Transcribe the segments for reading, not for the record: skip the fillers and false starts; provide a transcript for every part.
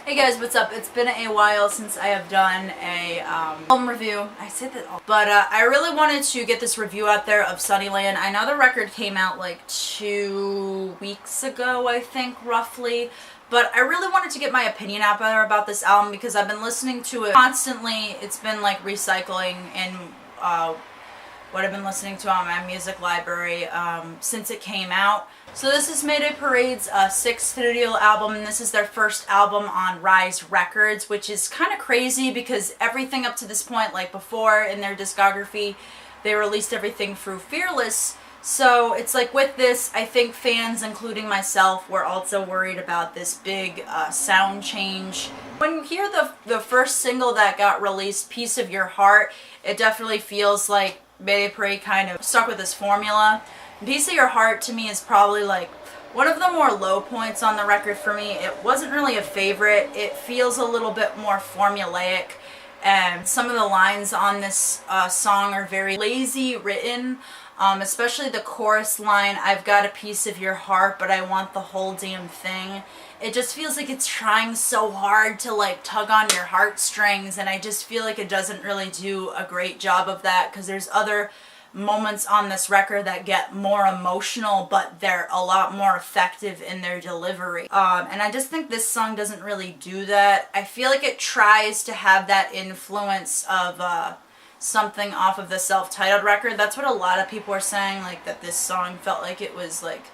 Hey guys, what's up? It's been a while since I have done a album review. I said that all, but I really wanted to get this review out there of Sunnyland. I know the record came out like 2 weeks ago, I think, roughly. But I really wanted to get my opinion out there about this album because I've been listening to it constantly. It's been like recycling in what I've been listening to on my music library since it came out. So this is Mayday Parade's 6th studio album, and this is their first album on Rise Records, which is kind of crazy because everything up to this point, like before in their discography, they released everything through Fearless. So it's like with this, I think fans, including myself, were also worried about this big sound change. When you hear the first single that got released, Piece of Your Heart, it definitely feels like Mayday Parade kind of stuck with this formula. Piece of Your Heart to me is probably like one of the more low points on the record for me. It wasn't really a favorite. It feels a little bit more formulaic, and some of the lines on this song are very lazy written, especially the chorus line, "I've got a piece of your heart, but I want the whole damn thing." It just feels like it's trying so hard to like tug on your heartstrings, and I just feel like it doesn't really do a great job of that because there's other moments on this record that get more emotional, but they're a lot more effective in their delivery. And I just think this song doesn't really do that. I feel like it tries to have that influence of something off of the self-titled record. That's what a lot of people are saying, like that this song felt like it was like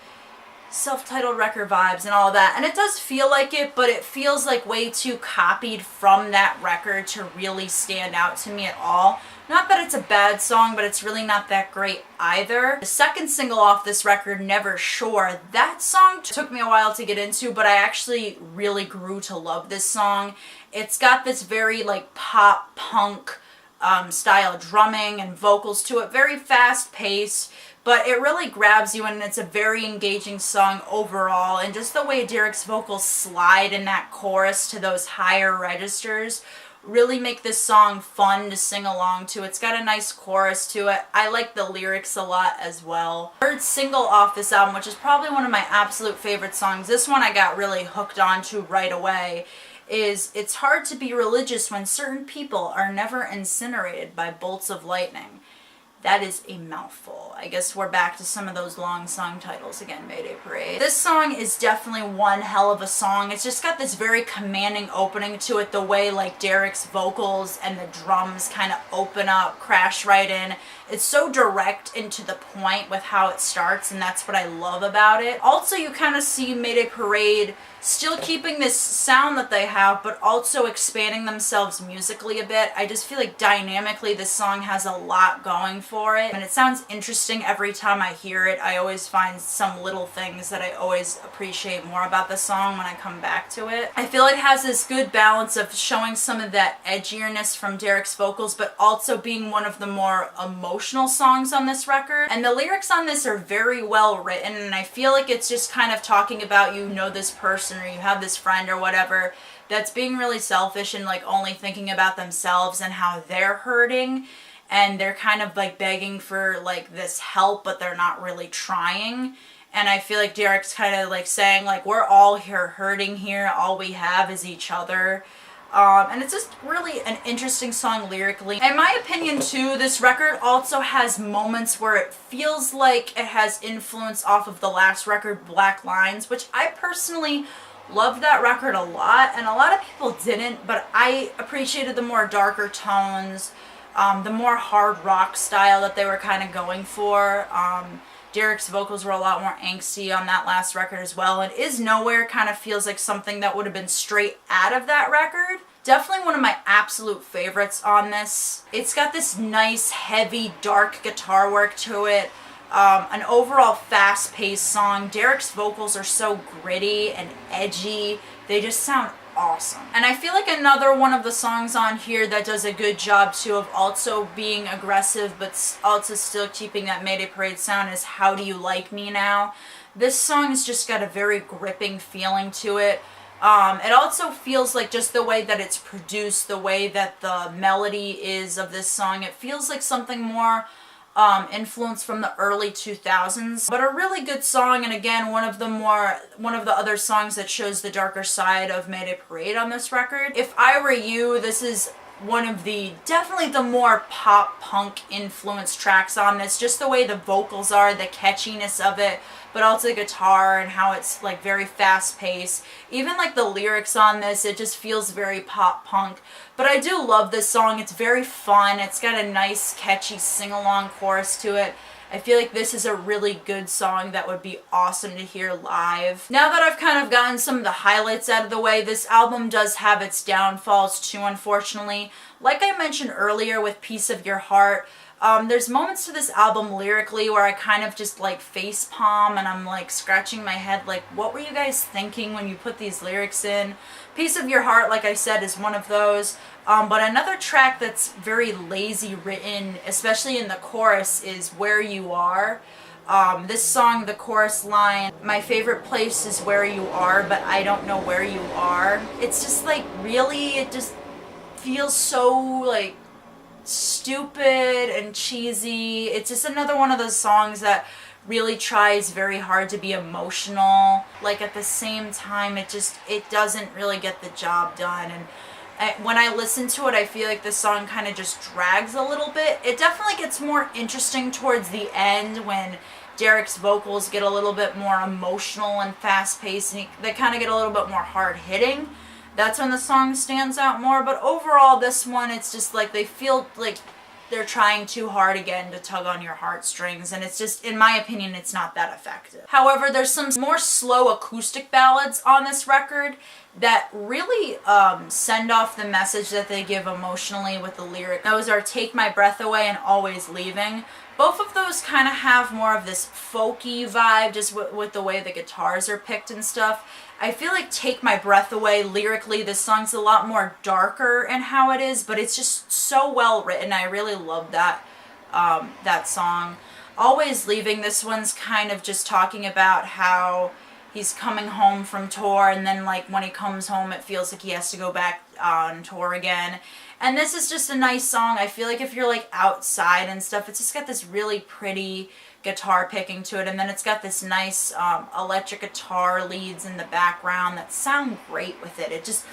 self-titled record vibes and all that, and it does feel like it, but it feels like way too copied from that record to really stand out to me at all. Not that it's a bad song, but it's really not that great either. The second single off this record, Never Sure, that song took me a while to get into, but I actually really grew to love this song. It's got this very like pop punk style drumming and vocals to it, very fast paced, but it really grabs you, and it's a very engaging song overall. And just the way Derek's vocals slide in that chorus to those higher registers really make this song fun to sing along to. It's got a nice chorus to it. I like the lyrics a lot as well. Third single off this album, which is probably one of my absolute favorite songs, this one I got really hooked onto right away, is "It's hard to be religious when certain people are never incinerated by bolts of lightning." That is a mouthful. I guess we're back to some of those long song titles again, Mayday Parade. This song is definitely one hell of a song. It's just got this very commanding opening to it, the way like Derek's vocals and the drums kind of open up, crash right in. It's so direct and to the point with how it starts, and that's what I love about it. Also, you kind of see Mayday Parade still keeping this sound that they have, but also expanding themselves musically a bit. I just feel like dynamically this song has a lot going for it, and it sounds interesting every time I hear it. I always find some little things that I always appreciate more about the song when I come back to it. I feel it has this good balance of showing some of that edgierness from Derek's vocals, but also being one of the more emotional songs on this record. And the lyrics on this are very well written, and I feel like it's just kind of talking about, you know, this person or you have this friend or whatever that's being really selfish and like only thinking about themselves and how they're hurting, and they're kind of like begging for like this help, but they're not really trying. And I feel like Derek's kind of like saying like, we're all here hurting here, all we have is each other. And it's just really an interesting song lyrically. In my opinion too, this record also has moments where it feels like it has influence off of the last record, Black Lines, which I personally loved that record a lot, and a lot of people didn't, but I appreciated the more darker tones, the more hard rock style that they were kind of going for. Derek's vocals were a lot more angsty on that last record as well, and Is Nowhere kind of feels like something that would have been straight out of that record. Definitely one of my absolute favorites on this. It's got this nice, heavy, dark guitar work to it. An overall fast-paced song. Derek's vocals are so gritty and edgy. They just sound awesome. And I feel like another one of the songs on here that does a good job too of also being aggressive but also still keeping that Mayday Parade sound is How Do You Like Me Now. This song has just got a very gripping feeling to it. It also feels like just the way that it's produced, the way that the melody is of this song, it feels like something more influence from the early 2000s, but a really good song. And again, one of the other songs that shows the darker side of Mayday Parade on this record. If I Were You, this is one of the definitely the more pop punk influenced tracks on this. Just the way the vocals are, the catchiness of it, but also the guitar and how it's like very fast paced. Even like the lyrics on this, it just feels very pop punk. But I do love this song. It's very fun. It's got a nice catchy sing-along chorus to it. I feel like this is a really good song that would be awesome to hear live. Now that I've kind of gotten some of the highlights out of the way, this album does have its downfalls too, unfortunately. Like I mentioned earlier with Piece of Your Heart, there's moments to this album lyrically where I kind of just like face palm and I'm like scratching my head like, what were you guys thinking when you put these lyrics in? Piece of Your Heart, like I said, is one of those. But another track that's very lazy written, especially in the chorus, is Where You Are. This song, the chorus line, my favorite place is where you are, but I don't know where you are. It's just like, really, it just feels so like stupid and cheesy. It's just another one of those songs that really tries very hard to be emotional. Like at the same time, it doesn't really get the job done. And when I listen to it, I feel like this song kind of just drags a little bit. It definitely gets more interesting towards the end when Derek's vocals get a little bit more emotional and fast-paced, and they kind of get a little bit more hard-hitting. That's when the song stands out more. But overall, this one, it's just like they feel like they're trying too hard again to tug on your heartstrings, and it's just, in my opinion, it's not that effective. However, there's some more slow acoustic ballads on this record that really send off the message that they give emotionally with the lyric. Those are Take My Breath Away and Always Leaving. Both of those kind of have more of this folky vibe, just with the way the guitars are picked and stuff. I feel like Take My Breath Away, lyrically, this song's a lot more darker in how it is, but it's just so well written. I really love that, that song. Always Leaving, this one's kind of just talking about how he's coming home from tour, and then like when he comes home it feels like he has to go back on tour again. And this is just a nice song. I feel like if you're like outside and stuff, it's just got this really pretty guitar picking to it, and then it's got this nice electric guitar leads in the background that sound great with it. It just,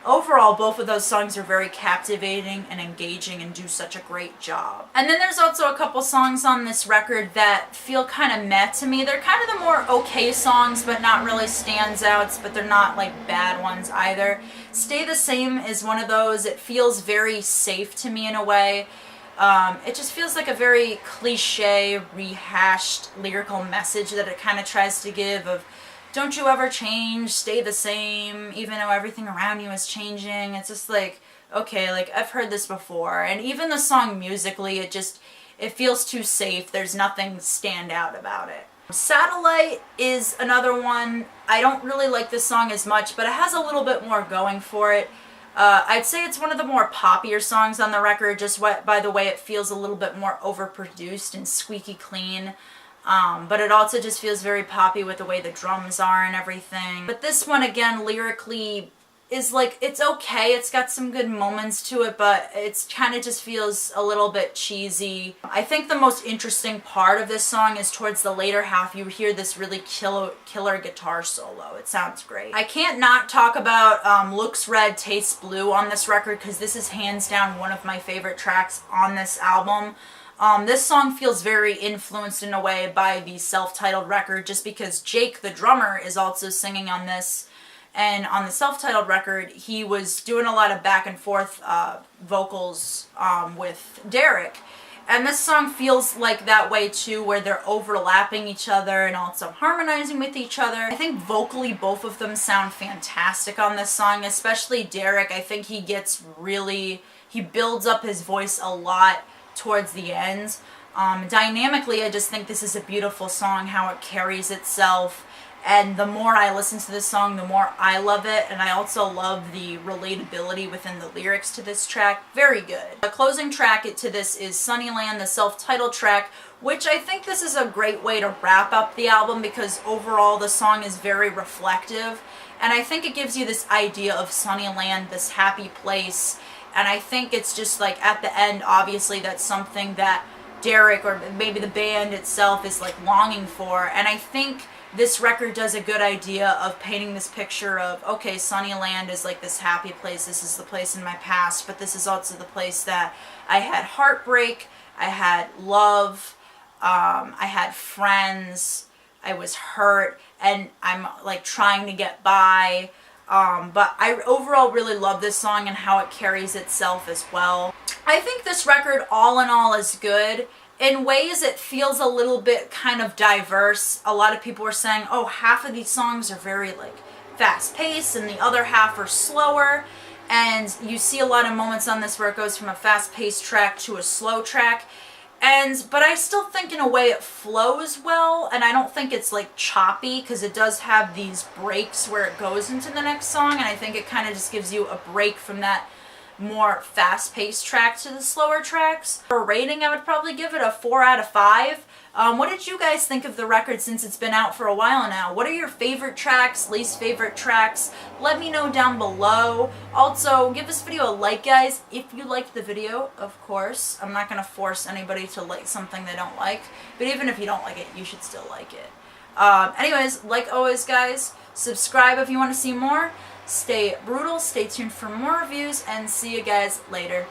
overall, both of those songs are very captivating and engaging and do such a great job. And then there's also a couple songs on this record that feel kind of meh to me. They're kind of the more okay songs, but not really standouts, but they're not like bad ones either. Stay the Same is one of those. It feels very safe to me in a way. It just feels like a very cliche, rehashed lyrical message that it kind of tries to give of, don't you ever change, stay the same, even though everything around you is changing. It's just like, okay, like I've heard this before. And even the song musically, it feels too safe. There's nothing stand out about it. Satellite is another one. I don't really like this song as much, but it has a little bit more going for it. I'd say it's one of the more poppier songs on the record, just by the way it feels a little bit more overproduced and squeaky clean. But it also just feels very poppy with the way the drums are and everything. But this one, again, lyrically is like, it's okay. It's got some good moments to it, but it's kind of just feels a little bit cheesy. I think the most interesting part of this song is towards the later half. You hear this really killer guitar solo. It sounds great. I can't not talk about Looks Red, Tastes Blue on this record, because this is hands down one of my favorite tracks on this album. This song feels very influenced in a way by the self-titled record, just because Jake, the drummer, is also singing on this. And on the self-titled record, he was doing a lot of back and forth vocals with Derek. And this song feels like that way too, where they're overlapping each other and also harmonizing with each other. I think vocally both of them sound fantastic on this song, especially Derek. I think he builds up his voice a lot towards the end. Dynamically, I just think this is a beautiful song, how it carries itself. And the more I listen to this song, the more I love it. And I also love the relatability within the lyrics to this track. Very good. The closing track to this is Sunnyland, the self-titled track, which I think this is a great way to wrap up the album, because overall the song is very reflective. And I think it gives you this idea of Sunnyland, this happy place. And I think it's just like at the end, obviously that's something that Derek or maybe the band itself is like longing for. And I think this record does a good idea of painting this picture of, okay, Sunnyland is like this happy place. This is the place in my past, but this is also the place that I had heartbreak, I had love, I had friends, I was hurt, and I'm like trying to get by. But I overall really love this song and how it carries itself as well. I think this record all in all is good. In ways it feels a little bit kind of diverse. A lot of people are saying, oh, half of these songs are very like fast paced and the other half are slower. And you see a lot of moments on this where it goes from a fast paced track to a slow track. But I still think in a way it flows well, and I don't think it's like choppy, because it does have these breaks where it goes into the next song, and I think it kind of just gives you a break from that more fast-paced track to the slower tracks. For a rating, I would probably give it a 4 out of 5. What did you guys think of the record since it's been out for a while now? What are your favorite tracks, least favorite tracks? Let me know down below. Also, give this video a like, guys, if you liked the video, of course. I'm not going to force anybody to like something they don't like, but even if you don't like it, you should still like it. Anyways, like always, guys, subscribe if you want to see more. Stay brutal, stay tuned for more reviews, and see you guys later.